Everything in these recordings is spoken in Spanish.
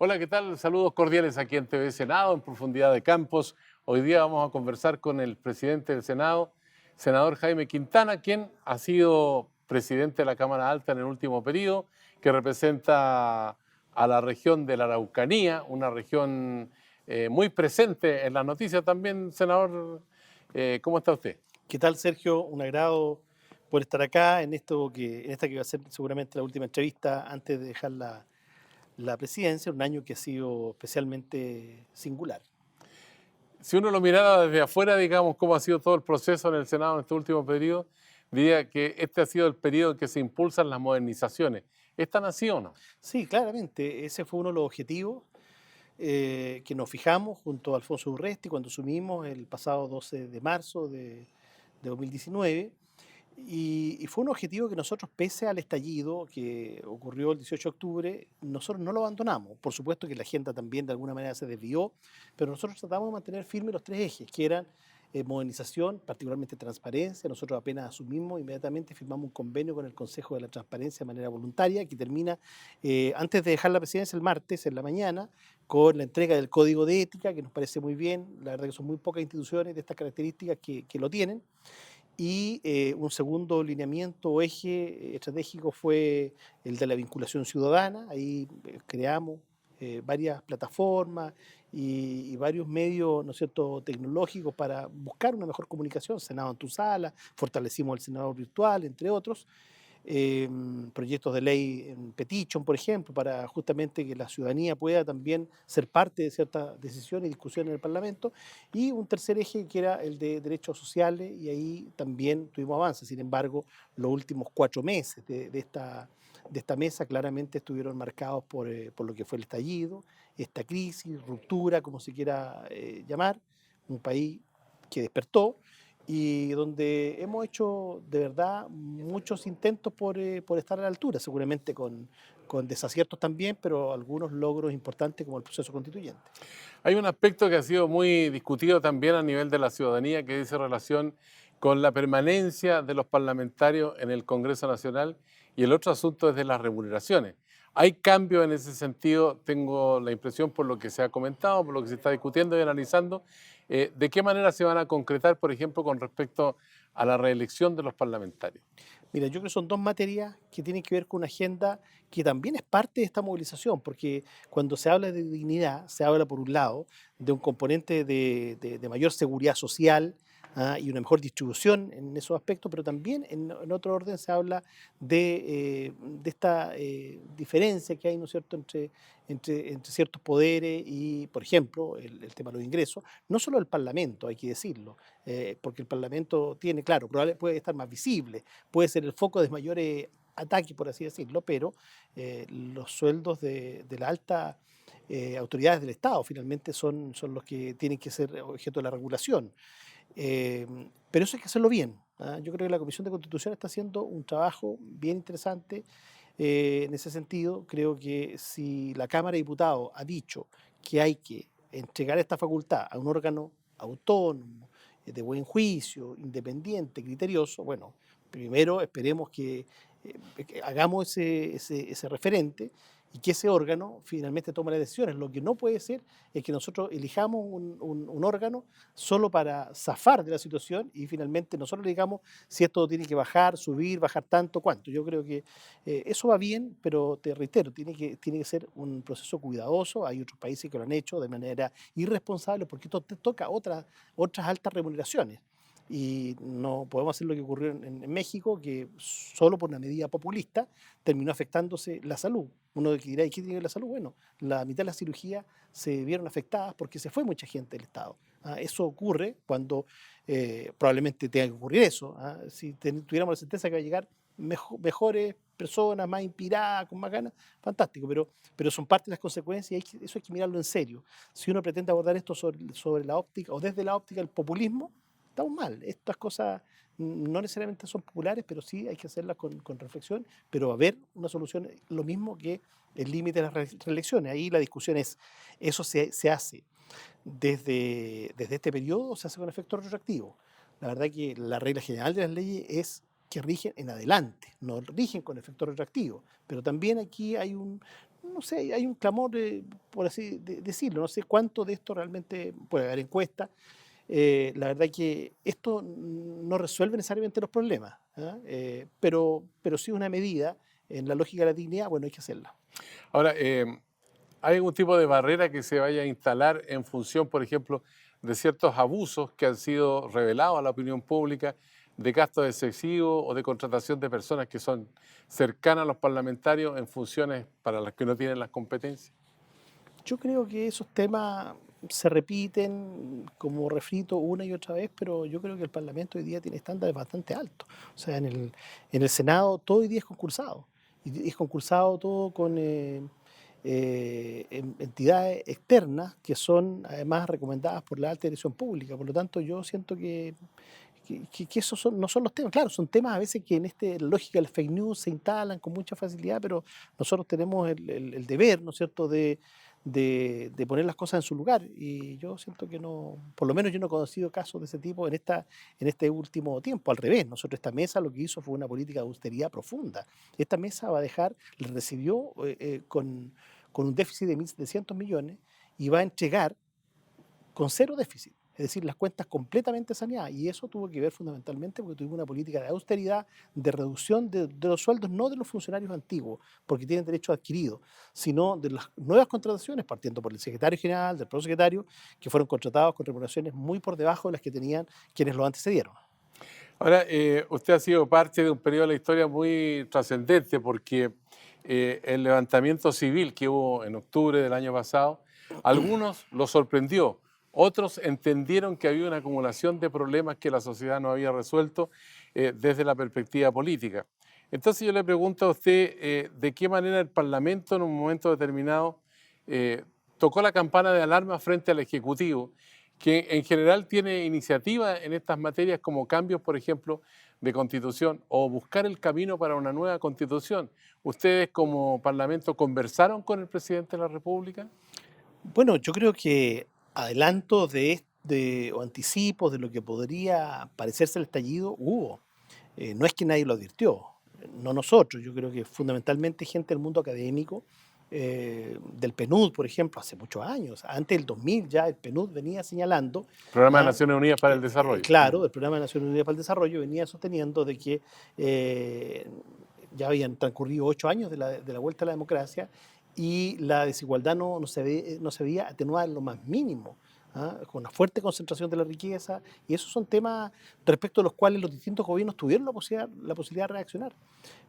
Hola, ¿qué tal? Saludos cordiales aquí en TV Senado, en Profundidad de Campos. Hoy día vamos a conversar con el presidente del Senado, senador Jaime Quintana, quien ha sido presidente de la Cámara Alta en el último periodo, que representa a la región de la Araucanía, una región muy presente en las noticias también, senador. ¿Cómo está usted? ¿Qué tal, Sergio? Un agrado por estar acá en esta que va a ser seguramente la última entrevista antes de dejar la presidencia, un año que ha sido especialmente singular. Si uno lo mirara desde afuera, digamos, cómo ha sido todo el proceso en el Senado en este último periodo, diría que este ha sido el periodo en que se impulsan las modernizaciones. ¿Están así o no? Sí, claramente, ese fue uno de los objetivos que nos fijamos junto a Alfonso Urresti cuando asumimos el pasado 12 de marzo de 2019. Y fue un objetivo que nosotros, pese al estallido que ocurrió el 18 de octubre, nosotros no lo abandonamos. Por supuesto que la agenda también de alguna manera se desvió, pero nosotros tratamos de mantener firmes los tres ejes, que eran modernización, particularmente transparencia. Nosotros apenas asumimos, inmediatamente firmamos un convenio con el Consejo de la Transparencia de manera voluntaria, que termina antes de dejar la presidencia el martes en la mañana, con la entrega del Código de Ética, que nos parece muy bien. La verdad que son muy pocas instituciones de estas características que lo tienen. Y un segundo lineamiento o eje estratégico fue el de la vinculación ciudadana. Ahí creamos varias plataformas y varios medios, ¿no es cierto?, tecnológicos para buscar una mejor comunicación. Senado en tu sala, fortalecimos el senador virtual, entre otros proyectos de ley en petition, por ejemplo, para justamente que la ciudadanía pueda también ser parte de ciertas decisiones y discusiones en el Parlamento, y un tercer eje que era el de derechos sociales, y ahí también tuvimos avances. Sin embargo, los últimos 4 meses de esta mesa claramente estuvieron marcados por lo que fue el estallido, esta crisis, ruptura, como se quiera llamar, un país que despertó y donde hemos hecho de verdad muchos intentos por estar a la altura, seguramente con desaciertos también, pero algunos logros importantes como el proceso constituyente. Hay un aspecto que ha sido muy discutido también a nivel de la ciudadanía que dice relación con la permanencia de los parlamentarios en el Congreso Nacional y el otro asunto es de las remuneraciones. ¿Hay cambios en ese sentido? Tengo la impresión por lo que se ha comentado, por lo que se está discutiendo y analizando, ¿de qué manera se van a concretar, por ejemplo, con respecto a la reelección de los parlamentarios? Mira, yo creo que son dos materias que tienen que ver con una agenda que también es parte de esta movilización, porque cuando se habla de dignidad, se habla por un lado de un componente de mayor seguridad social, y una mejor distribución en esos aspectos, pero también en otro orden se habla de esta diferencia que hay, ¿no es cierto?, entre ciertos poderes y, por ejemplo, el tema de los ingresos, no solo el Parlamento, hay que decirlo, porque el Parlamento tiene, claro, probablemente puede estar más visible, puede ser el foco de mayores ataques, por así decirlo, pero los sueldos de la alta autoridades del Estado finalmente son los que tienen que ser objeto de la regulación. Eh, pero eso hay que hacerlo bien. Yo creo que la Comisión de Constitución está haciendo un trabajo bien interesante en ese sentido. Creo que si la Cámara de Diputados ha dicho que hay que entregar esta facultad a un órgano autónomo, de buen juicio, independiente, criterioso, bueno, primero esperemos que hagamos ese referente y que ese órgano finalmente tome las decisiones. Lo que no puede ser es que nosotros elijamos un órgano solo para zafar de la situación y finalmente nosotros le digamos si esto tiene que bajar, subir, bajar tanto, cuánto. Yo creo que eso va bien, pero te reitero, tiene que ser un proceso cuidadoso. Hay otros países que lo han hecho de manera irresponsable porque esto te toca otras altas remuneraciones. Y no podemos hacer lo que ocurrió en México, que solo por una medida populista terminó afectándose la salud. Uno dirá, ¿y qué tiene que ver la salud? Bueno, la mitad de las cirugías se vieron afectadas porque se fue mucha gente del Estado. Eso ocurre cuando probablemente tenga que ocurrir eso. Si tuviéramos la certeza que va a llegar mejores personas, más inspiradas, con más ganas, fantástico, pero son parte de las consecuencias y eso hay que mirarlo en serio. Si uno pretende abordar esto sobre la óptica o desde la óptica del populismo, estamos mal. Estas cosas no necesariamente son populares, pero sí hay que hacerlas con reflexión, pero va a haber una solución, lo mismo que el límite de las reelecciones. Ahí la discusión es, ¿eso se hace desde este periodo o se hace con efecto retroactivo? La verdad que la regla general de las leyes es que rigen en adelante, no rigen con efecto retroactivo. Pero también aquí hay no sé, hay un clamor, por así decirlo, no sé cuánto de esto realmente puede haber encuestas. La verdad que esto no resuelve necesariamente los problemas, ¿ah? Pero sí una medida en la lógica de la dignidad, bueno, hay que hacerla. Ahora, ¿hay algún tipo de barrera que se vaya a instalar en función, por ejemplo, de ciertos abusos que han sido revelados a la opinión pública, de gastos excesivos o de contratación de personas que son cercanas a los parlamentarios en funciones para las que no tienen las competencias? Yo creo que esos temas se repiten como refrito una y otra vez, pero yo creo que el Parlamento hoy día tiene estándares bastante altos. O sea, en el Senado todo hoy día es concursado. Y es concursado todo con entidades externas que son además recomendadas por la alta dirección pública. Por lo tanto, yo siento que esos no son los temas. Claro, son temas a veces que en la lógica del fake news se instalan con mucha facilidad, pero nosotros tenemos el deber, ¿no es cierto?, de poner las cosas en su lugar. Y yo siento que no, por lo menos yo no he conocido casos de ese tipo en este último tiempo. Al revés, nosotros esta mesa lo que hizo fue una política de austeridad profunda. Esta mesa va a dejar, le recibió con un déficit de 1.700 millones y va a entregar con cero déficit, es decir, las cuentas completamente saneadas. Y eso tuvo que ver fundamentalmente porque tuvimos una política de austeridad, de reducción de los sueldos, no de los funcionarios antiguos, porque tienen derecho adquirido, sino de las nuevas contrataciones, partiendo por el secretario general, del prosecretario, que fueron contratados con remuneraciones muy por debajo de las que tenían quienes lo antecedieron. Ahora, usted ha sido parte de un periodo de la historia muy trascendente porque el levantamiento civil que hubo en octubre del año pasado, algunos lo sorprendió, otros entendieron que había una acumulación de problemas que la sociedad no había resuelto desde la perspectiva política. Entonces yo le pregunto a usted de qué manera el Parlamento en un momento determinado eh, tocó la campana de alarma frente al Ejecutivo, que en general tiene iniciativa en estas materias como cambios, por ejemplo, de constitución o buscar el camino para una nueva constitución. ¿Ustedes como Parlamento conversaron con el presidente de la República? Bueno, yo creo que adelantos o anticipos de lo que podría parecerse el estallido hubo. No es que nadie lo advirtió, no nosotros, yo creo que fundamentalmente gente del mundo académico, del PNUD, por ejemplo, hace muchos años, antes del 2000 ya el PNUD venía señalando, Programa de ¿ah? Naciones Unidas para el Desarrollo. Claro, el Programa de Naciones Unidas para el Desarrollo venía sosteniendo de que eh, ya habían transcurrido 8 años de la vuelta a la democracia y la desigualdad no se veía atenuada en lo más mínimo, ¿ah? Con una fuerte concentración de la riqueza, y esos son temas respecto a los cuales los distintos gobiernos tuvieron la posibilidad de reaccionar.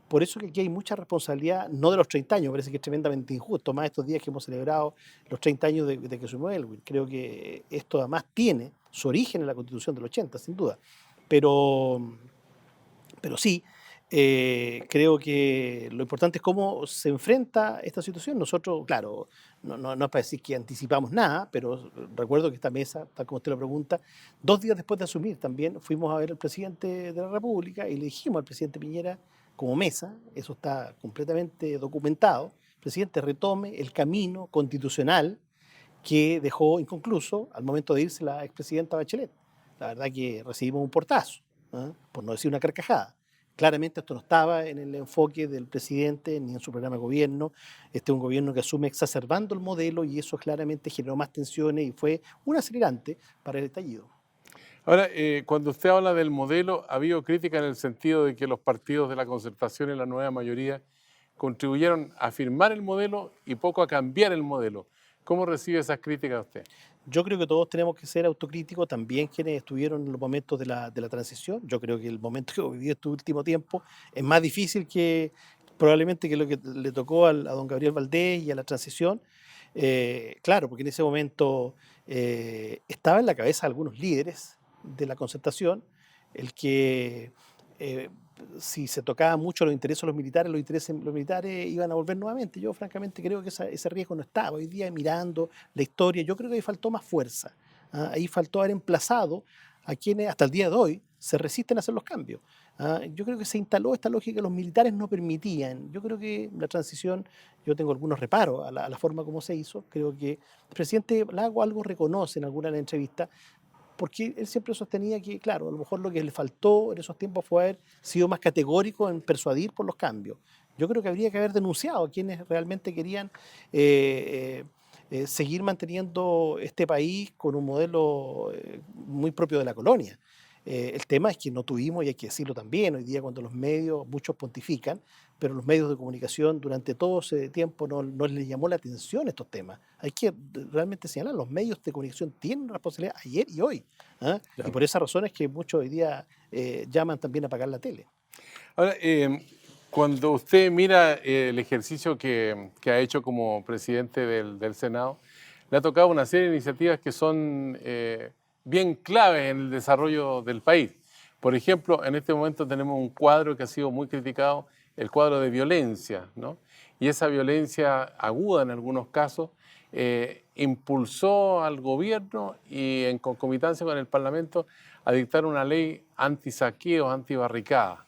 Por eso que aquí hay mucha responsabilidad, no de los 30 años, parece que es tremendamente injusto, más estos días que hemos celebrado los 30 años de que asumió Elwin. Creo que esto además tiene su origen en la Constitución del 80, sin duda. Pero, pero sí, creo que lo importante es cómo se enfrenta esta situación. Nosotros, claro, no es para decir que anticipamos nada, pero recuerdo que esta mesa, tal como usted lo pregunta, 2 días después de asumir también fuimos a ver al presidente de la República y le dijimos al presidente Piñera, como mesa, eso está completamente documentado, presidente, retome el camino constitucional que dejó inconcluso al momento de irse la expresidenta Bachelet. La verdad que recibimos un portazo, ¿ah? Por no decir una carcajada. Claramente esto no estaba en el enfoque del presidente ni en su programa de gobierno. Este es un gobierno que asume exacerbando el modelo y eso claramente generó más tensiones y fue un acelerante para el estallido. Ahora, cuando usted habla del modelo, ha habido crítica en el sentido de que los partidos de la concertación y la nueva mayoría contribuyeron a firmar el modelo y poco a cambiar el modelo. ¿Cómo recibe esas críticas usted? Yo creo que todos tenemos que ser autocríticos, también quienes estuvieron en los momentos de la transición. Yo creo que el momento que vivió este último tiempo es más difícil que probablemente que lo que le tocó a don Gabriel Valdés y a la transición. Claro, porque en ese momento estaba en la cabeza de algunos líderes de la concertación el que eh, si se tocaba mucho los intereses de los intereses de los militares iban a volver nuevamente. Yo francamente creo que ese riesgo no estaba. Hoy día mirando la historia, yo creo que ahí faltó más fuerza. ¿Ah? Ahí faltó haber emplazado a quienes hasta el día de hoy se resisten a hacer los cambios. ¿Ah? Yo creo que se instaló esta lógica que los militares no permitían. Yo creo que la transición, yo tengo algunos reparos a la forma como se hizo. Creo que el presidente Lago algo reconoce en alguna de las entrevistas, porque él siempre sostenía que, claro, a lo mejor lo que le faltó en esos tiempos fue haber sido más categórico en persuadir por los cambios. Yo creo que habría que haber denunciado a quienes realmente querían eh, seguir manteniendo este país con un modelo muy propio de la colonia. El tema es que no tuvimos, y hay que decirlo también, hoy día cuando los medios, muchos pontifican, pero los medios de comunicación durante todo ese tiempo no les llamó la atención estos temas. Hay que realmente señalar, los medios de comunicación tienen responsabilidad ayer y hoy. ¿Ah? Y Ya. por esa razón es que muchos hoy día llaman también a apagar la tele. Ahora, cuando usted mira el ejercicio que ha hecho como presidente del Senado, le ha tocado una serie de iniciativas que son bien claves en el desarrollo del país. Por ejemplo, en este momento tenemos un cuadro que ha sido muy criticado, el cuadro de violencia, ¿no? Y esa violencia aguda en algunos casos impulsó al gobierno y en concomitancia con el Parlamento a dictar una ley anti-saqueo, anti-barricada.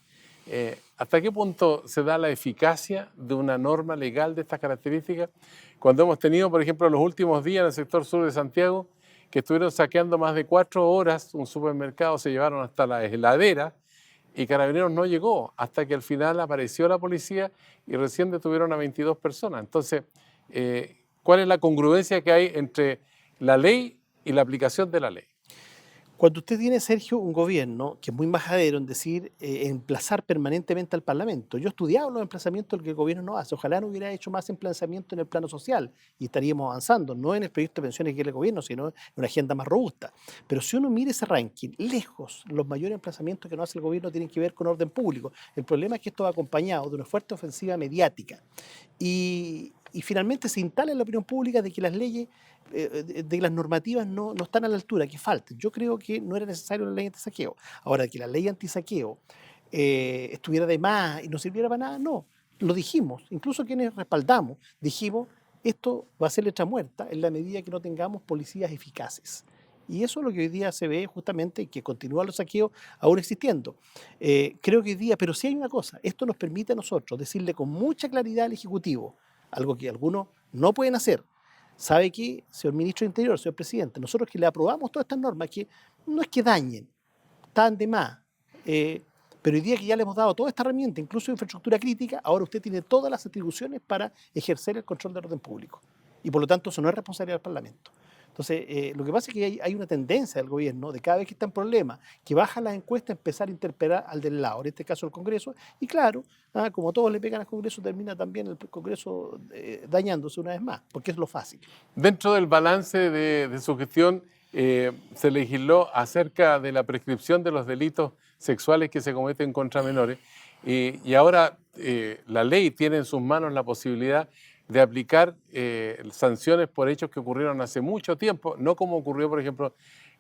¿Hasta qué punto se da la eficacia de una norma legal de estas características? Cuando hemos tenido, por ejemplo, en los últimos días en el sector sur de Santiago, que estuvieron saqueando más de 4 horas un supermercado, se llevaron hasta la heladera y Carabineros no llegó hasta que al final apareció la policía y recién detuvieron a 22 personas. Entonces, ¿cuál es la congruencia que hay entre la ley y la aplicación de la ley? Cuando usted tiene, Sergio, un gobierno que es muy majadero en decir, emplazar permanentemente al Parlamento. Yo he estudiado los emplazamientos que el gobierno no hace. Ojalá no hubiera hecho más emplazamiento en el plano social y estaríamos avanzando, no en el proyecto de pensiones que quiere el gobierno, sino en una agenda más robusta. Pero si uno mira ese ranking, lejos, los mayores emplazamientos que no hace el gobierno tienen que ver con orden público. El problema es que esto va acompañado de una fuerte ofensiva mediática. Y finalmente se instala en la opinión pública de que las leyes, de que las normativas no están a la altura, que faltan. Yo creo que no era necesario la ley antisaqueo. Ahora, que la ley antisaqueo estuviera de más y no sirviera para nada, no. Lo dijimos, incluso quienes respaldamos, dijimos, esto va a ser letra muerta en la medida que no tengamos policías eficaces. Y eso es lo que hoy día se ve justamente, que continúan los saqueos aún existiendo. Creo que hoy día, pero sí hay una cosa, esto nos permite a nosotros decirle con mucha claridad al Ejecutivo, algo que algunos no pueden hacer. ¿Sabe qué, señor ministro de Interior, señor presidente? Nosotros que le aprobamos todas estas normas, que no es que dañen, están de más, eh, pero hoy día que ya le hemos dado toda esta herramienta, incluso infraestructura crítica, ahora usted tiene todas las atribuciones para ejercer el control del orden público. Y por lo tanto, eso no es responsabilidad del Parlamento. Entonces, lo que pasa es que hay una tendencia del gobierno de cada vez que está en problemas, que baja las encuestas, empezar a interpelar al del lado, en este caso el Congreso, y claro, como todos le pegan al Congreso, termina también el Congreso dañándose una vez más, porque es lo fácil. Dentro del balance de su gestión, se legisló acerca de la prescripción de los delitos sexuales que se cometen contra menores y ahora la ley tiene en sus manos la posibilidad de aplicar sanciones por hechos que ocurrieron hace mucho tiempo, no como ocurrió, por ejemplo,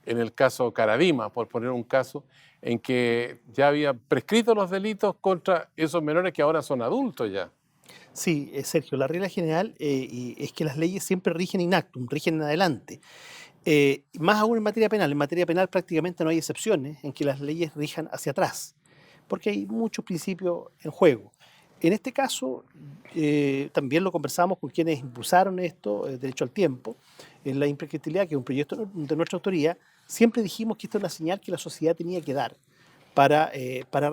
en el caso Caradima, por poner un caso en que ya había prescrito los delitos contra esos menores que ahora son adultos ya. Sí, Sergio, la regla general y es que las leyes siempre rigen in actum, rigen en adelante. Más aún en materia penal prácticamente no hay excepciones en que las leyes rijan hacia atrás, porque hay muchos principios en juego. En este caso, también lo conversamos con quienes impulsaron esto, Derecho al Tiempo, en la imprescriptibilidad, que es un proyecto de nuestra autoría, siempre dijimos que esto es una señal que la sociedad tenía que dar para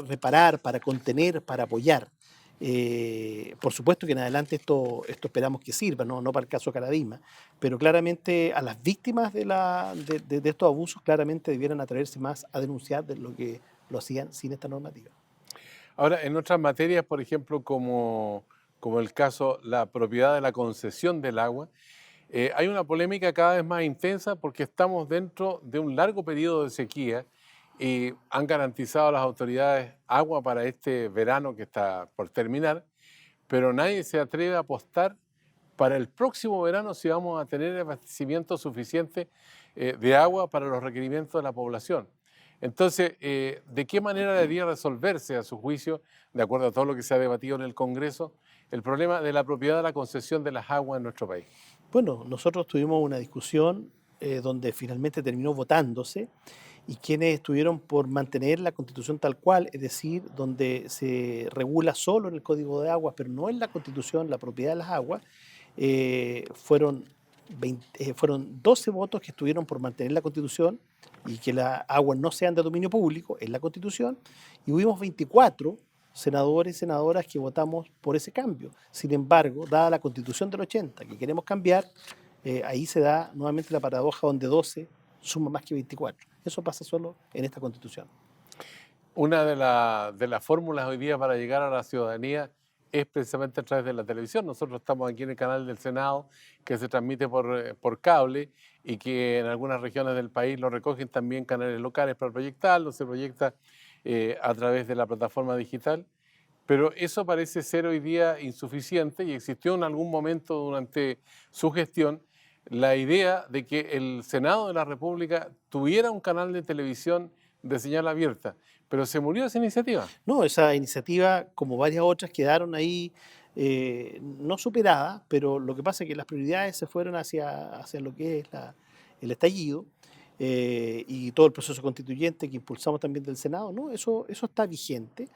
reparar, para contener, para apoyar. Por supuesto que en adelante esto esperamos que sirva, no para el caso Caradima, pero claramente a las víctimas de estos abusos claramente debieran atreverse más a denunciar de lo que lo hacían sin esta normativa. Ahora, en otras materias, por ejemplo, como el caso la propiedad de la concesión del agua, hay una polémica cada vez más intensa porque estamos dentro de un largo periodo de sequía y han garantizado a las autoridades agua para este verano que está por terminar, pero nadie se atreve a apostar para el próximo verano si vamos a tener abastecimiento suficiente de agua para los requerimientos de la población. Entonces, ¿de qué manera debería resolverse, a su juicio, de acuerdo a todo lo que se ha debatido en el Congreso, el problema de la propiedad de la concesión de las aguas en nuestro país? Bueno, nosotros tuvimos una discusión donde finalmente terminó votándose y quienes estuvieron por mantener la Constitución tal cual, es decir, donde se regula solo en el Código de Aguas, pero no en la Constitución la propiedad de las aguas, fueron fueron 12 votos que estuvieron por mantener la Constitución y que las aguas no sean de dominio público en la Constitución, y hubimos 24 senadores y senadoras que votamos por ese cambio. Sin embargo, dada la Constitución del 80 que queremos cambiar, ahí se da nuevamente la paradoja donde 12 suma más que 24. Eso pasa solo en esta Constitución. Una de las fórmulas hoy día para llegar a la ciudadanía es precisamente a través de la televisión. Nosotros estamos aquí en el canal del Senado, que se transmite por cable y que en algunas regiones del país lo recogen también canales locales para proyectarlo, se proyecta a través de la plataforma digital. Pero eso parece ser hoy día insuficiente y existió en algún momento durante su gestión la idea de que el Senado de la República tuviera un canal de televisión de señal abierta, pero se murió esa iniciativa. No, esa iniciativa, como varias otras, quedaron ahí no superadas, pero lo que pasa es que las prioridades se fueron hacia lo que es el estallido y todo el proceso constituyente que impulsamos también del Senado. ¿No? Eso está vigente.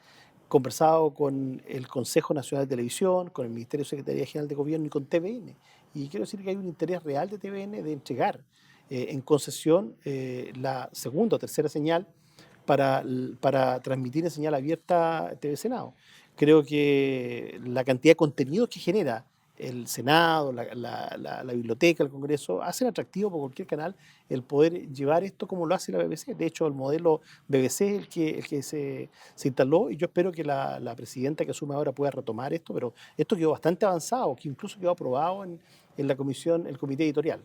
Conversado con el Consejo Nacional de Televisión, con el Ministerio de Secretaría General de Gobierno y con TVN. Y quiero decir que hay un interés real de TVN de entregar en concesión la segunda o tercera señal para transmitir en señal abierta TV Senado. Creo que la cantidad de contenidos que genera el Senado, la biblioteca, el Congreso, hacen atractivo por cualquier canal el poder llevar esto como lo hace la BBC. De hecho, el modelo BBC es el que se instaló y yo espero que la presidenta que asume ahora pueda retomar esto, pero esto quedó bastante avanzado, que incluso quedó aprobado en la comisión, el comité editorial.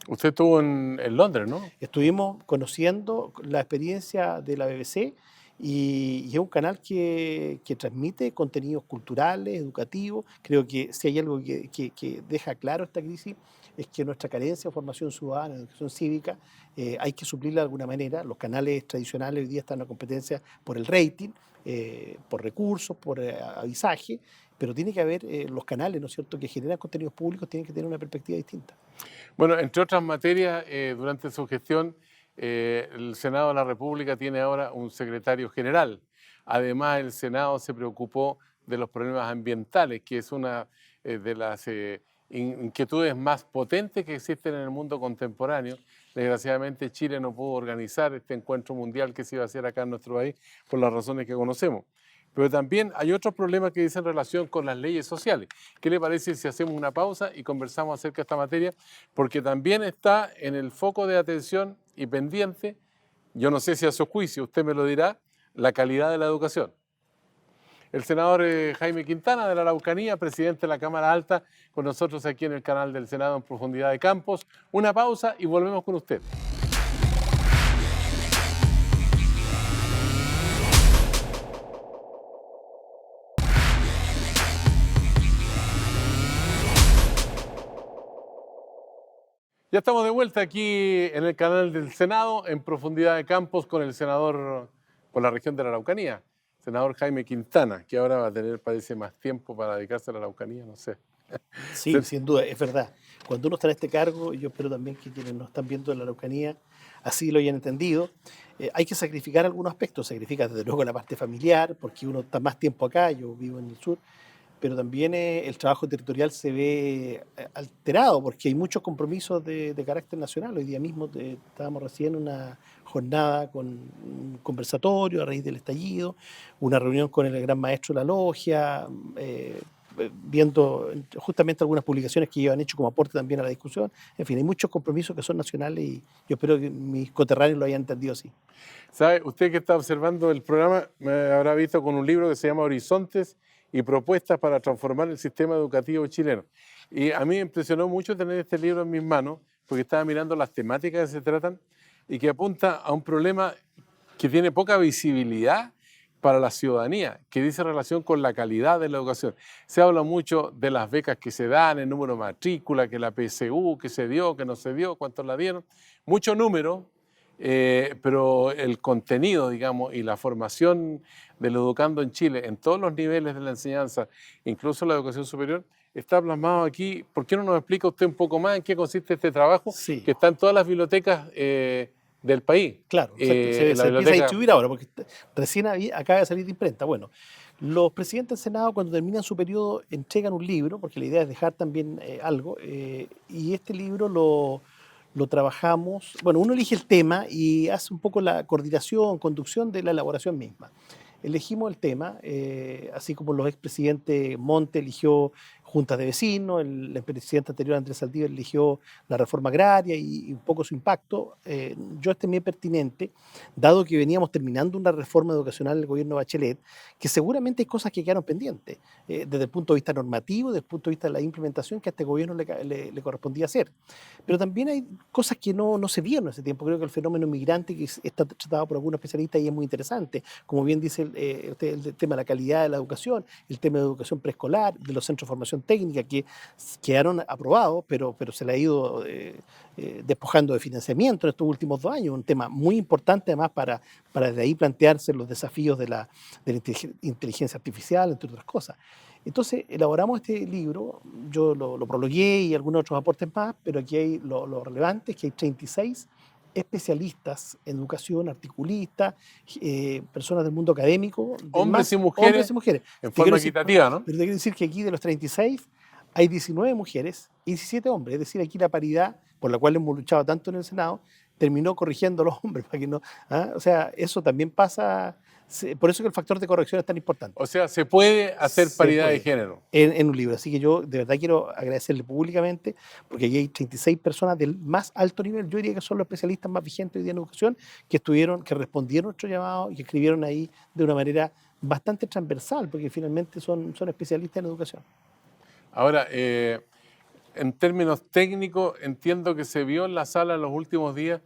Usted estuvo en Londres, ¿no? Estuvimos conociendo la experiencia de la BBC y es un canal que transmite contenidos culturales, educativos. Creo que si hay algo que deja claro esta crisis es que nuestra carencia de formación ciudadana, de educación cívica, hay que suplirla de alguna manera. Los canales tradicionales hoy día están en la competencia por el rating, por recursos, por avisaje, pero tiene que haber los canales, ¿no es cierto?, que generan contenidos públicos, tienen que tener una perspectiva distinta. Bueno, entre otras materias, durante su gestión, el Senado de la República tiene ahora un secretario general. Además, el Senado se preocupó de los problemas ambientales, que es una de las inquietudes más potentes que existen en el mundo contemporáneo. Desgraciadamente, Chile no pudo organizar este encuentro mundial que se iba a hacer acá en nuestro país por las razones que conocemos. Pero también hay otros problemas que dicen relación con las leyes sociales. ¿Qué le parece si hacemos una pausa y conversamos acerca de esta materia? Porque también está en el foco de atención y pendiente, yo no sé si a su juicio, usted me lo dirá, la calidad de la educación. El senador Jaime Quintana de la Araucanía, presidente de la Cámara Alta, con nosotros aquí en el canal del Senado en Profundidad de Campos. Una pausa y volvemos con usted. Ya estamos de vuelta aquí en el canal del Senado, en Profundidad de Campos, con el senador por la región de la Araucanía, senador Jaime Quintana, que ahora va a tener, parece, más tiempo para dedicarse a la Araucanía, no sé. Sí, sin duda, es verdad. Cuando uno está en este cargo, y yo espero también que quienes nos están viendo en la Araucanía así lo hayan entendido, hay que sacrificar algunos aspectos. Sacrifica desde luego la parte familiar, porque uno está más tiempo acá, yo vivo en el sur, pero también el trabajo territorial se ve alterado porque hay muchos compromisos de carácter nacional. Hoy día mismo estábamos recién en una jornada con un conversatorio a raíz del estallido, una reunión con el gran maestro de la logia, viendo justamente algunas publicaciones que ellos han hecho como aporte también a la discusión. En fin, hay muchos compromisos que son nacionales y yo espero que mis coterráneos lo hayan entendido así. ¿Sabe? Usted que está observando el programa me habrá visto con un libro que se llama Horizontes y propuestas para transformar el sistema educativo chileno. Y a mí me impresionó mucho tener este libro en mis manos, porque estaba mirando las temáticas que se tratan y que apunta a un problema que tiene poca visibilidad para la ciudadanía, que dice relación con la calidad de la educación. Se habla mucho de las becas que se dan, el número de matrícula, que la PSU, que se dio, que no se dio, cuántos la dieron. Mucho número, pero el contenido, digamos, y la formación del educando en Chile, en todos los niveles de la enseñanza, incluso la educación superior, está plasmado aquí. ¿Por qué no nos explica usted un poco más en qué consiste este trabajo Sí. que está en todas las bibliotecas del país? Claro, se empieza a distribuir ahora, porque recién acaba de salir de imprenta. Bueno, Los presidentes del Senado, cuando terminan su periodo, entregan un libro, porque la idea es dejar también algo, y este libro lo trabajamos, bueno, uno elige el tema y hace un poco la coordinación, conducción de la elaboración misma. Elegimos el tema, así como los expresidentes Monte eligió juntas de vecinos, el presidente anterior Andrés Saldívar eligió la reforma agraria y un poco su impacto. Yo estimé pertinente, dado que veníamos terminando una reforma educacional del gobierno de Bachelet, que seguramente hay cosas que quedaron pendientes, desde el punto de vista normativo, desde el punto de vista de la implementación que a este gobierno le correspondía hacer. Pero también hay cosas que no se vieron en ese tiempo. Creo que el fenómeno migrante, que está tratado por algunos especialistas y es muy interesante, como bien dice usted, el tema de la calidad de la educación, el tema de educación preescolar, de los centros de formación técnica que quedaron aprobados, pero se le ha ido despojando de financiamiento en estos últimos 2 años, un tema muy importante además para de ahí plantearse los desafíos de la inteligencia artificial, entre otras cosas. Entonces, elaboramos este libro, yo lo prologué y algunos otros aportes más, pero aquí hay lo relevante, es que hay 36 especialistas en educación, articulistas, personas del mundo académico, Hombres y hombres mujeres y mujeres. en Te quiero forma decir, equitativa, ¿no? pero te quiero decir que aquí de los 36 hay 19 mujeres y 17 hombres, es decir, aquí la paridad, por la cual hemos luchado tanto en el Senado, terminó corrigiendo a los hombres, para que no, ¿ah? O sea, eso también pasa, por eso que el factor de corrección es tan importante. O sea, se puede hacer Se paridad de puede, género. en un libro. Así que yo de verdad quiero agradecerle públicamente, porque aquí hay 36 personas del más alto nivel, yo diría que son los especialistas más vigentes hoy día en educación, que estuvieron, que respondieron a nuestro llamado y que escribieron ahí de una manera bastante transversal, porque finalmente son especialistas en educación. Ahora, en términos técnicos, entiendo que se vio en la sala en los últimos días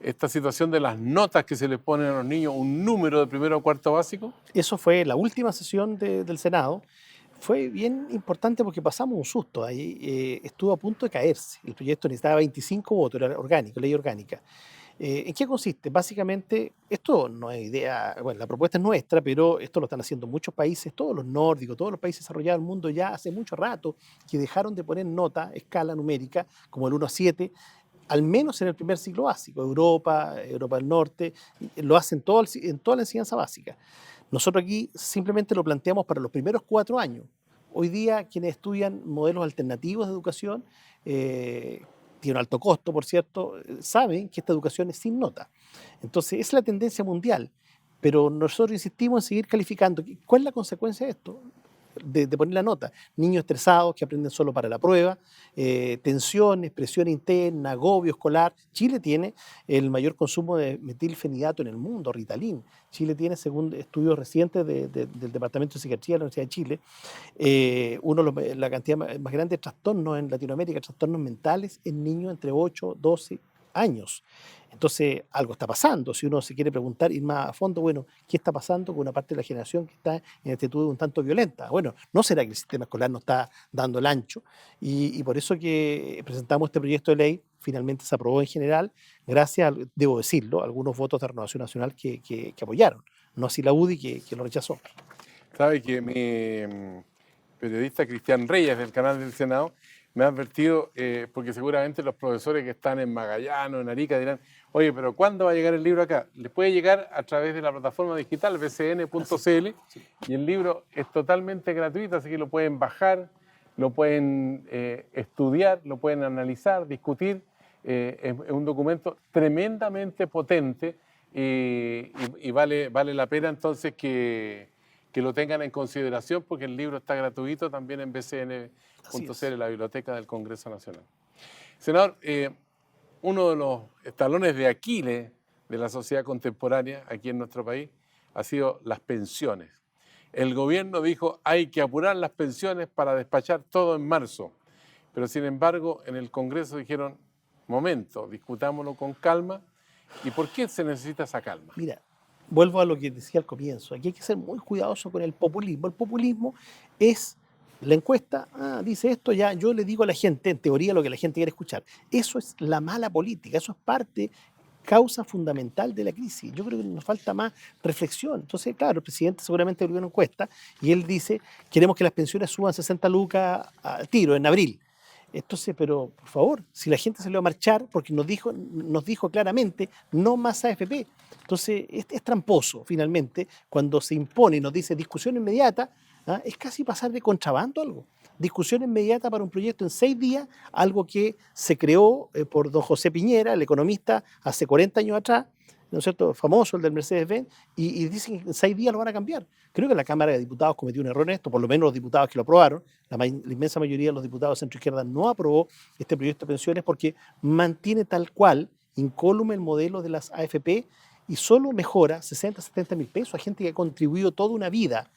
esta situación de las notas que se les ponen a los niños, un número de primero a cuarto básico. Eso fue la última sesión del Senado. Fue bien importante porque pasamos un susto. Ahí estuvo a punto de caerse. El proyecto necesitaba 25 votos, era orgánico, ley orgánica. ¿En qué consiste? Básicamente, esto no es idea, bueno, la propuesta es nuestra, pero esto lo están haciendo muchos países, todos los nórdicos, todos los países desarrollados del mundo ya hace mucho rato que dejaron de poner nota, escala numérica, como el 1 a 7, al menos en el primer ciclo básico. Europa del Norte, lo hacen en toda la enseñanza básica. Nosotros aquí simplemente lo planteamos para los primeros 4 años. Hoy día quienes estudian modelos alternativos de educación, tiene un alto costo, por cierto, saben que esta educación es sin nota. Entonces, es la tendencia mundial, pero nosotros insistimos en seguir calificando. ¿Cuál es la consecuencia de esto? De poner la nota. Niños estresados que aprenden solo para la prueba, tensiones, presión interna, agobio escolar. Chile tiene el mayor consumo de metilfenidato en el mundo, Ritalin. Chile tiene, según estudios recientes del Departamento de Psiquiatría de la Universidad de Chile, la cantidad más grande de trastornos en Latinoamérica, trastornos mentales en niños entre 8 y 12 años. Entonces, algo está pasando. Si uno se quiere preguntar, ir más a fondo, bueno, ¿qué está pasando con una parte de la generación que está en actitud un tanto violenta? Bueno, ¿no será que el sistema escolar no está dando el ancho? Y por eso que presentamos este proyecto de ley, finalmente se aprobó en general, gracias, debo decirlo, a algunos votos de Renovación Nacional que apoyaron, no así la UDI que lo rechazó. Sabe que periodista Cristian Reyes del canal del Senado me ha advertido, porque seguramente los profesores que están en Magallanes o en Arica dirán, oye, pero ¿cuándo va a llegar el libro acá? Les puede llegar a través de la plataforma digital bcn.cl y el libro es totalmente gratuito, así que lo pueden bajar, lo pueden estudiar, lo pueden analizar, discutir. Es un documento tremendamente potente y vale la pena entonces que lo tengan en consideración porque el libro está gratuito también en bcn.cl, la Biblioteca del Congreso Nacional. Senador, uno de los talones de Aquiles de la sociedad contemporánea aquí en nuestro país ha sido las pensiones. El gobierno dijo hay que apurar las pensiones para despachar todo en marzo, pero sin embargo en el Congreso dijeron, momento, discutámoslo con calma. ¿Y por qué se necesita esa calma? Mira, vuelvo a lo que decía al comienzo. Aquí hay que ser muy cuidadoso con el populismo. El populismo es la encuesta, dice esto, ya yo le digo a la gente, en teoría, lo que la gente quiere escuchar. Eso es la mala política, eso es parte, causa fundamental de la crisis. Yo creo que nos falta más reflexión. Entonces, claro, el presidente seguramente abrió una encuesta y él dice, queremos que las pensiones suban 60 lucas a tiro en abril. Entonces, pero por favor, si la gente salió a marchar porque nos dijo claramente no más AFP. Entonces, es tramposo finalmente cuando se impone y nos dice discusión inmediata, ¿ah? Es casi pasar de contrabando algo. Discusión inmediata para un proyecto en 6 días, algo que se creó por don José Piñera, el economista, hace 40 años atrás, ¿no es cierto? Famoso, el del Mercedes-Benz, y dicen que en 6 días lo van a cambiar. Creo que la Cámara de Diputados cometió un error en esto, por lo menos los diputados que lo aprobaron, la inmensa mayoría de los diputados de centro-izquierda no aprobó este proyecto de pensiones porque mantiene tal cual, incólume el modelo de las AFP y solo mejora 60, 70 mil pesos a gente que ha contribuido toda una vida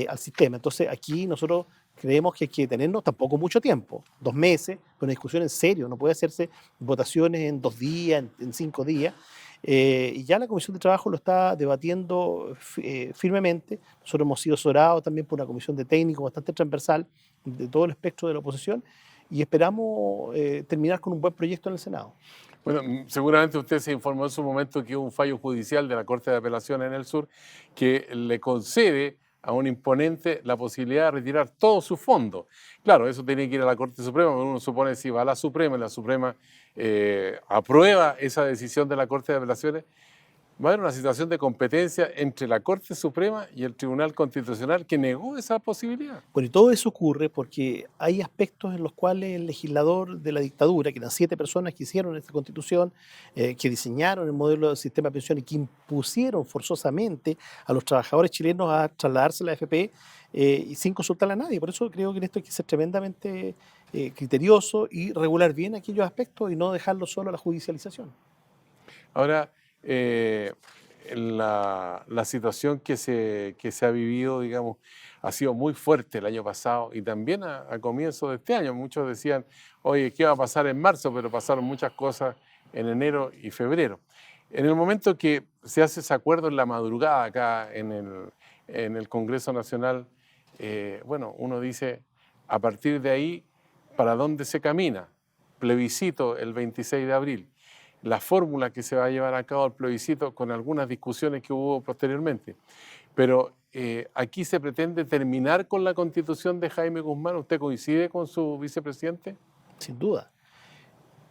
al sistema. Entonces aquí nosotros creemos que hay que tenernos tampoco mucho tiempo, 2 meses, pero una discusión en serio, no puede hacerse votaciones en 2 días, en 5 días. Y ya la Comisión de Trabajo lo está debatiendo firmemente. Nosotros hemos sido asesorados también por una comisión de técnicos bastante transversal de todo el espectro de la oposición y esperamos terminar con un buen proyecto en el Senado. Bueno, seguramente usted se informó en su momento que hubo un fallo judicial de la Corte de Apelaciones en el sur que le concede a un imponente la posibilidad de retirar todos sus fondos. Claro, eso tiene que ir a la Corte Suprema, pero uno supone si va a la Suprema y la Suprema aprueba esa decisión de la Corte de Apelaciones, va a haber una situación de competencia entre la Corte Suprema y el Tribunal Constitucional que negó esa posibilidad. Bueno, y todo eso ocurre porque hay aspectos en los cuales el legislador de la dictadura, que eran 7 personas que hicieron esta constitución, que diseñaron el modelo del sistema de pensiones, que impusieron forzosamente a los trabajadores chilenos a trasladarse a la AFP y sin consultar a nadie. Por eso creo que en esto hay que ser tremendamente criterioso y regular bien aquellos aspectos y no dejarlo solo a la judicialización. Ahora, la situación que se ha vivido, digamos, ha sido muy fuerte el año pasado y también a comienzo de este año. Muchos decían, oye, ¿qué va a pasar en marzo? Pero pasaron muchas cosas en enero y febrero. En el momento que se hace ese acuerdo en la madrugada acá en el Congreso Nacional, bueno, uno dice, a partir de ahí, ¿para dónde se camina? Plebiscito el 26 de abril. La fórmula que se va a llevar a cabo el plebiscito con algunas discusiones que hubo posteriormente. Pero aquí se pretende terminar con la constitución de Jaime Guzmán. ¿Usted coincide con su vicepresidente? Sin duda.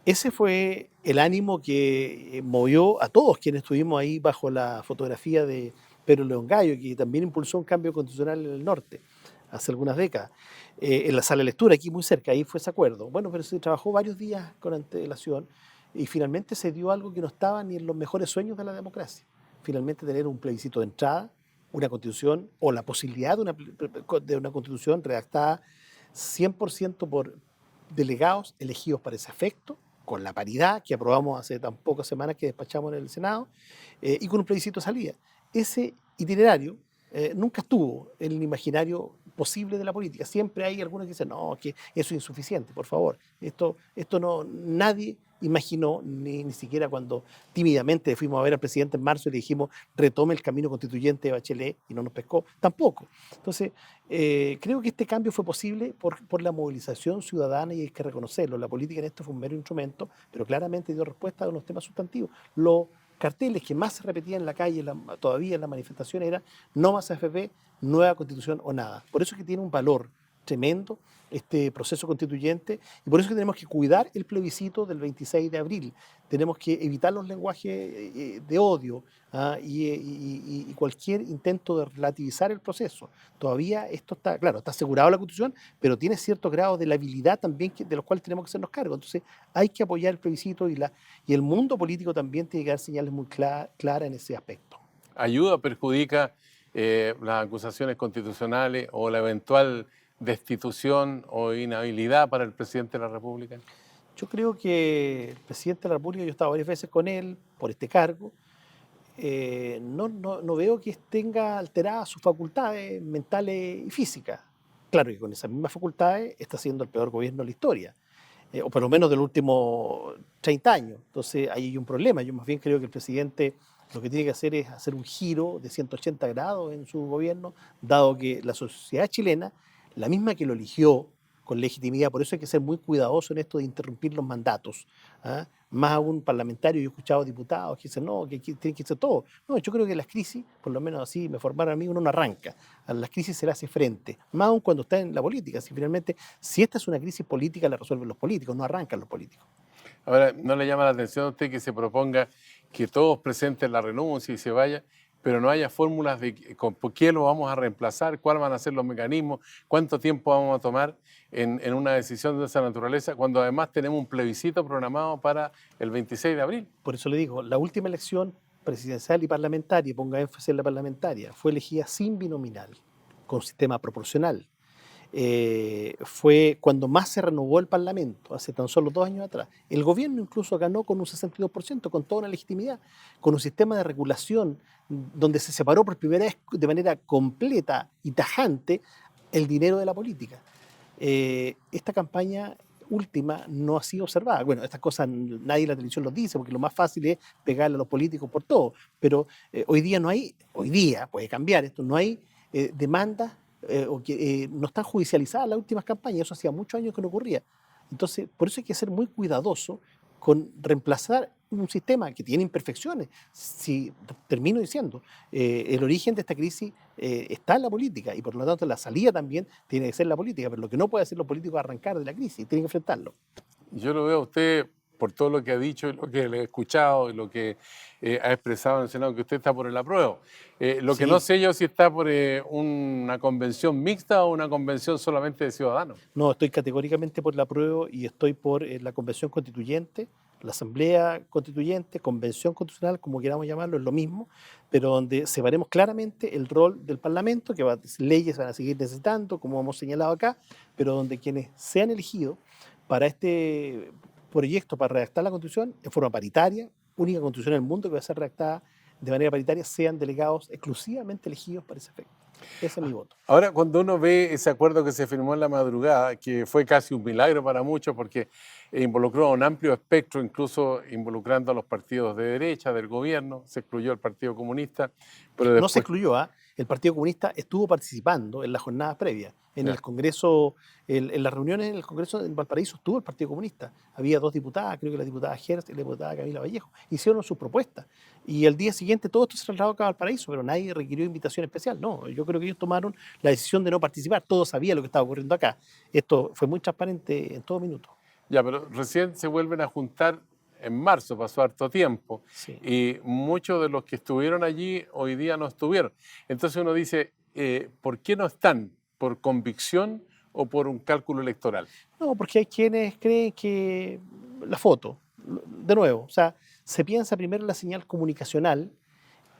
Ese fue el ánimo que movió a todos quienes estuvimos ahí bajo la fotografía de Pedro León Gallo, que también impulsó un cambio constitucional en el norte hace algunas décadas. En la sala de lectura, aquí muy cerca, ahí fue ese acuerdo. Bueno, pero se trabajó varios días con antelación y finalmente se dio algo que no estaba ni en los mejores sueños de la democracia. Finalmente tener un plebiscito de entrada, una constitución o la posibilidad de una constitución redactada 100% por delegados elegidos para ese efecto, con la paridad que aprobamos hace tan pocas semanas que despachamos en el Senado, y con un plebiscito de salida. Ese itinerario nunca estuvo en el imaginario posible de la política. Siempre hay algunos que dicen, no, que eso es insuficiente, por favor. Esto no, nadie imaginó, ni siquiera cuando tímidamente fuimos a ver al presidente en marzo y le dijimos, retome el camino constituyente de Bachelet y no nos pescó, tampoco. Entonces, creo que este cambio fue posible por la movilización ciudadana y hay que reconocerlo. La política en esto fue un mero instrumento, pero claramente dio respuesta a unos temas sustantivos. Los carteles que más se repetían en la calle todavía en la manifestación era no más AFP, nueva constitución o nada. Por eso es que tiene un valor tremendo este proceso constituyente y por eso es que tenemos que cuidar el plebiscito del 26 de abril. Tenemos que evitar los lenguajes de odio y cualquier intento de relativizar el proceso. Todavía esto está, claro, está asegurado la Constitución, pero tiene cierto grado de labilidad también de los cuales tenemos que hacernos cargo. Entonces hay que apoyar el plebiscito y el mundo político también tiene que dar señales muy claras en ese aspecto. ¿Ayuda o perjudica las acusaciones constitucionales o la eventual destitución o inhabilidad para el presidente de la República? Yo creo que el presidente de la República, yo he estado varias veces con él por este cargo, no veo que tenga alteradas sus facultades mentales y físicas. Claro que con esas mismas facultades está siendo el peor gobierno de la historia, o por lo menos de los últimos 30 años. Entonces ahí hay un problema. Yo más bien creo que el presidente lo que tiene que hacer es hacer un giro de 180 grados en su gobierno, dado que la sociedad chilena, la misma que lo eligió con legitimidad. Por eso hay que ser muy cuidadoso en esto de interrumpir los mandatos. ¿Ah? Más aún parlamentario, yo he escuchado diputados que dicen, no, que aquí tiene que ser todo. No, yo creo que las crisis, por lo menos así me formaron a mí, uno no arranca. A las crisis se le hace frente, más aún cuando está en la política. Si finalmente, si esta es una crisis política, la resuelven los políticos, no arrancan los políticos. Ahora, ¿no le llama la atención a usted que se proponga que todos presenten la renuncia y se vaya, pero no haya fórmulas de por qué lo vamos a reemplazar, cuáles van a ser los mecanismos, cuánto tiempo vamos a tomar en una decisión de esa naturaleza, cuando además tenemos un plebiscito programado para el 26 de abril? Por eso le digo, la última elección presidencial y parlamentaria, ponga énfasis en la parlamentaria, fue elegida sin binominal, con sistema proporcional. Fue cuando más se renovó el Parlamento, hace tan solo 2 años atrás. El gobierno incluso ganó con un 62%, con toda una legitimidad, con un sistema de regulación donde se separó por primera vez de manera completa y tajante el dinero de la política. Esta campaña última no ha sido observada. Bueno, estas cosas nadie en la televisión los dice, porque lo más fácil es pegarle a los políticos por todo, pero hoy día no hay, hoy día puede cambiar esto, no hay demandas o que no están judicializadas las últimas campañas, eso hacía muchos años que no ocurría. Entonces, por eso hay que ser muy cuidadoso con reemplazar un sistema que tiene imperfecciones. Si termino diciendo, el origen de esta crisis está en la política y por lo tanto la salida también tiene que ser la política, pero lo que no puede hacer los políticos es arrancar de la crisis, tienen que enfrentarlo. Yo lo veo a usted, por todo lo que ha dicho y lo que le he escuchado y lo que ha expresado en el Senado, que usted está por el apruebo. Lo que no Sí, sé yo si está por una convención mixta o una convención solamente de ciudadanos. no, estoy categóricamente por el apruebo y estoy por la convención constituyente, la asamblea constituyente, convención constitucional, como queramos llamarlo, es lo mismo, pero donde separemos claramente el rol del Parlamento, que leyes van a seguir necesitando, como hemos señalado acá, pero donde quienes sean elegidos para este proyecto, para redactar la constitución, en forma paritaria, única constitución en el mundo que va a ser redactada de manera paritaria, sean delegados exclusivamente elegidos para ese efecto. Ese es mi voto. Ahora, cuando uno ve ese acuerdo que se firmó en la madrugada, que fue casi un milagro para muchos porque involucró a un amplio espectro, incluso involucrando a los partidos de derecha del gobierno, se excluyó al Partido Comunista, pero No se después, excluyó, ¿ah? El Partido Comunista estuvo participando en las jornadas previas. En ya, el Congreso, en las reuniones en el Congreso en Valparaíso estuvo el Partido Comunista. Había 2 diputadas, creo que la diputada Hertz y la diputada Camila Vallejo. Hicieron sus propuestas. Y el día siguiente todo esto se trasladó acá a Valparaíso, pero nadie requirió invitación especial. No, yo creo que ellos tomaron la decisión de no participar. Todos sabían lo que estaba ocurriendo acá. Esto fue muy transparente en todo minuto. ya, pero recién se vuelven a juntar en marzo, pasó harto tiempo, Sí. y muchos de los que estuvieron allí hoy día no estuvieron. Entonces uno dice, ¿por qué no están? ¿Por convicción o por un cálculo electoral? No, porque hay quienes creen que la foto, de nuevo, o sea, se piensa primero en la señal comunicacional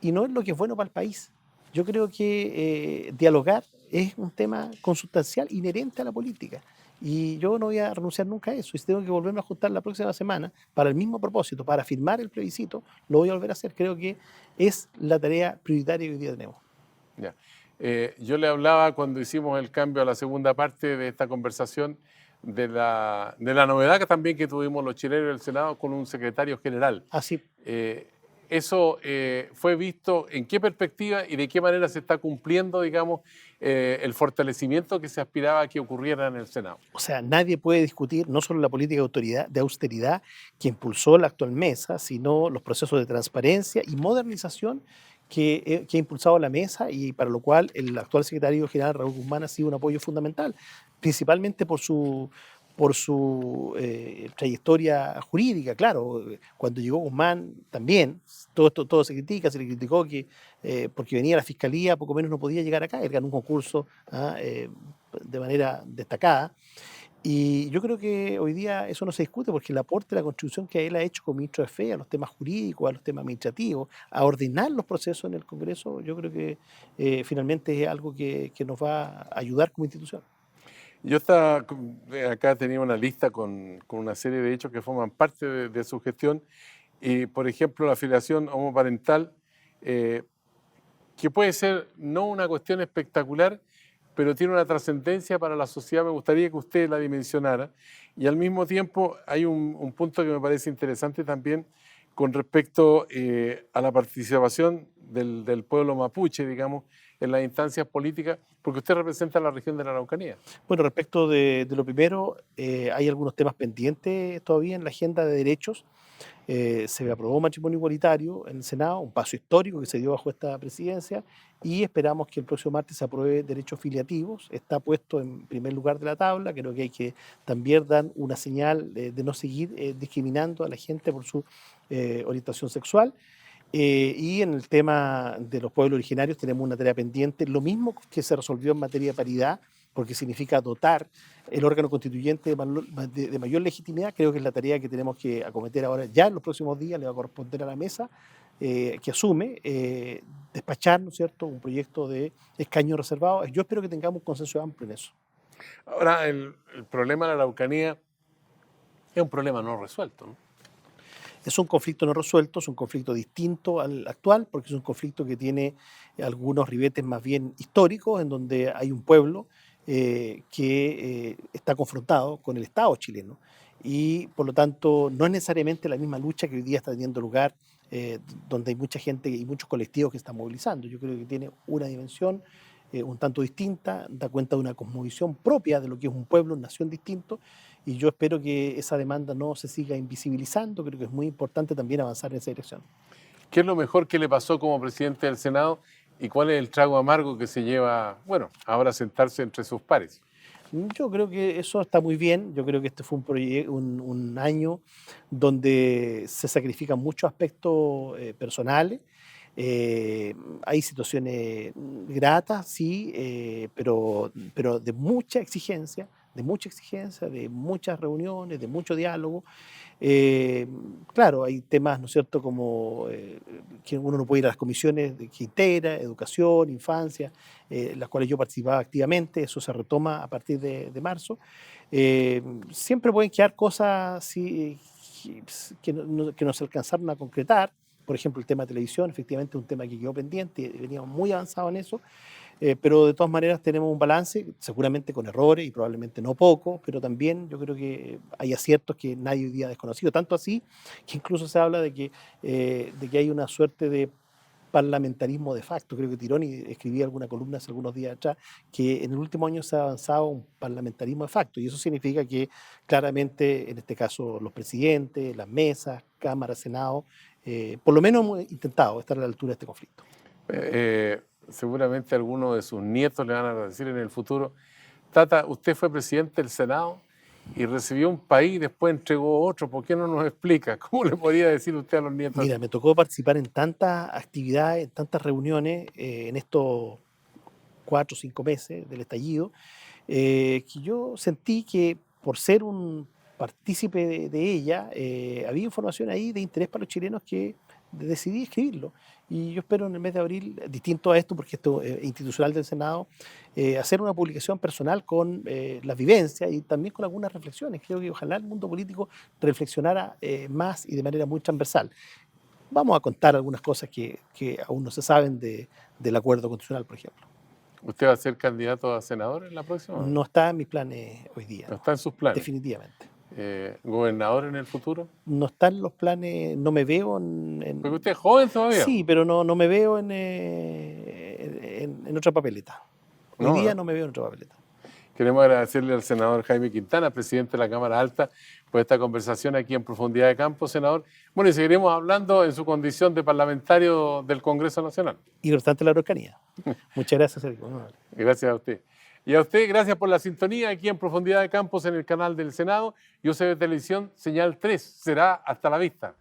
y no es lo que es bueno para el país. Yo creo que dialogar es un tema consustancial inherente a la política. Y yo no voy a renunciar nunca a eso. Y si tengo que volverme a juntar la próxima semana para el mismo propósito, para firmar el plebiscito, lo voy a volver a hacer. Creo que es la tarea prioritaria que hoy día tenemos. Ya. Yo le hablaba cuando hicimos el cambio a la segunda parte de esta conversación de la novedad que también que tuvimos los chilenos del Senado con un secretario general. Así, Eh, ¿Eso fue visto en qué perspectiva y de qué manera se está cumpliendo, digamos, el fortalecimiento que se aspiraba a que ocurriera en el Senado? o sea, nadie puede discutir no solo la política de austeridad que impulsó la actual mesa, sino los procesos de transparencia y modernización que ha impulsado la mesa y para lo cual el actual secretario general Raúl Guzmán ha sido un apoyo fundamental, principalmente por su trayectoria jurídica. Claro, cuando llegó Guzmán también, todo se critica, se le criticó que porque venía la fiscalía, poco menos no podía llegar acá, él ganó un concurso de manera destacada. Y yo creo que hoy día eso no se discute porque el aporte, la contribución que él ha hecho como ministro de Fe a los temas jurídicos, a los temas administrativos, a ordenar los procesos en el Congreso, yo creo que finalmente es algo que nos va a ayudar como institución. Yo estaba, acá tenía una lista con una serie de hechos que forman parte de su gestión y, por ejemplo, la afiliación homoparental, eh, que puede ser no una cuestión espectacular, pero tiene una trascendencia para la sociedad. Me gustaría que usted la dimensionara. Y al mismo tiempo hay un punto que me parece interesante también con respecto a la participación del pueblo mapuche, digamos, en las instancias políticas, porque usted representa a la región de la Araucanía. Bueno, respecto de lo primero, hay algunos temas pendientes todavía en la agenda de derechos. Se aprobó matrimonio igualitario en el Senado, un paso histórico que se dio bajo esta presidencia, y esperamos que el próximo martes se apruebe derechos filiativos. Está puesto en primer lugar de la tabla. Creo que hay que también dar una señal de no seguir discriminando a la gente por su orientación sexual. Y en el tema de los pueblos originarios tenemos una tarea pendiente, lo mismo que se resolvió en materia de paridad, porque significa dotar el órgano constituyente de mayor legitimidad. Creo que es la tarea que tenemos que acometer ahora, ya en los próximos días le va a corresponder a la mesa que asume despachar, ¿no es cierto?, un proyecto de escaño reservado. Yo espero que tengamos un consenso amplio en eso. Ahora, el problema de la Araucanía es un problema no resuelto, ¿no? Es un conflicto no resuelto, es un conflicto distinto al actual, porque es un conflicto que tiene algunos ribetes más bien históricos, en donde hay un pueblo que está confrontado con el Estado chileno. Y por lo tanto, no es necesariamente la misma lucha que hoy día está teniendo lugar, donde hay mucha gente y muchos colectivos que están movilizando. Yo creo que tiene una dimensión un tanto distinta, da cuenta de una cosmovisión propia de lo que es un pueblo, una nación distinto, y yo espero que esa demanda no se siga invisibilizando. Creo que es muy importante también avanzar en esa dirección. ¿Qué es lo mejor que le pasó como presidente del Senado y cuál es el trago amargo que se lleva, bueno, ahora sentarse entre sus pares? Yo creo que eso está muy bien. Yo creo que este fue un año donde se sacrifican muchos aspectos personales. Eh, Hay situaciones gratas, sí, pero de mucha exigencia, de muchas reuniones, de mucho diálogo. Eh, claro, hay temas, ¿no es cierto?, como que uno no puede ir a las comisiones que integra, educación, infancia, las cuales yo participaba activamente. Eso se retoma a partir de marzo. Eh, Siempre pueden quedar cosas sí, que no se alcanzaron a concretar. Por ejemplo, el tema de televisión, efectivamente, es un tema que quedó pendiente, veníamos muy avanzados en eso. Pero de todas maneras tenemos un balance, seguramente con errores y probablemente no pocos, pero también yo creo que hay aciertos que nadie hoy día ha desconocido. Tanto así que incluso se habla de que hay una suerte de parlamentarismo de facto. Creo que Tironi escribía alguna columna hace algunos días atrás que en el último año se ha avanzado un parlamentarismo de facto, y eso significa que claramente, en este caso, los presidentes, las mesas, Cámara, Senado, por lo menos hemos intentado estar a la altura de este conflicto. Seguramente algunos de sus nietos le van a decir en el futuro, Tata, usted fue presidente del Senado y recibió un país, después entregó otro, ¿por qué no nos explica? ¿Cómo le podría decir usted a los nietos? Mira, me tocó participar en tantas actividades, en tantas reuniones en estos 4 o 5 meses del estallido, que yo sentí que por ser un partícipe de ella, había información ahí de interés para los chilenos que decidí escribirlo. Y yo espero en el mes de abril, distinto a esto, porque esto es institucional del Senado, hacer una publicación personal con las vivencias y también con algunas reflexiones. Creo que ojalá el mundo político reflexionara más y de manera muy transversal. Vamos a contar algunas cosas que aún no se saben del acuerdo constitucional, por ejemplo. ¿Usted va a ser candidato a senador en la próxima? No está en mis planes hoy día, ¿No está en sus planes? definitivamente. ¿Gobernador en el futuro? No está en los planes, no me veo Porque usted es joven todavía. sí, pero no me veo en otra papeleta. Hoy No, día ¿no? no me veo en otra papeleta. Queremos agradecerle al senador Jaime Quintana, presidente de la Cámara Alta, por esta conversación aquí en Profundidad de Campo, senador. Bueno, y seguiremos hablando en su condición de parlamentario del Congreso Nacional. Y bastante la Araucanía. Muchas gracias, Sergio. Muy amable. Gracias a usted. Y a usted, gracias por la sintonía aquí en Profundidad de Campos en el canal del Senado. Yo soy de Televisión, señal 3. Será hasta la vista.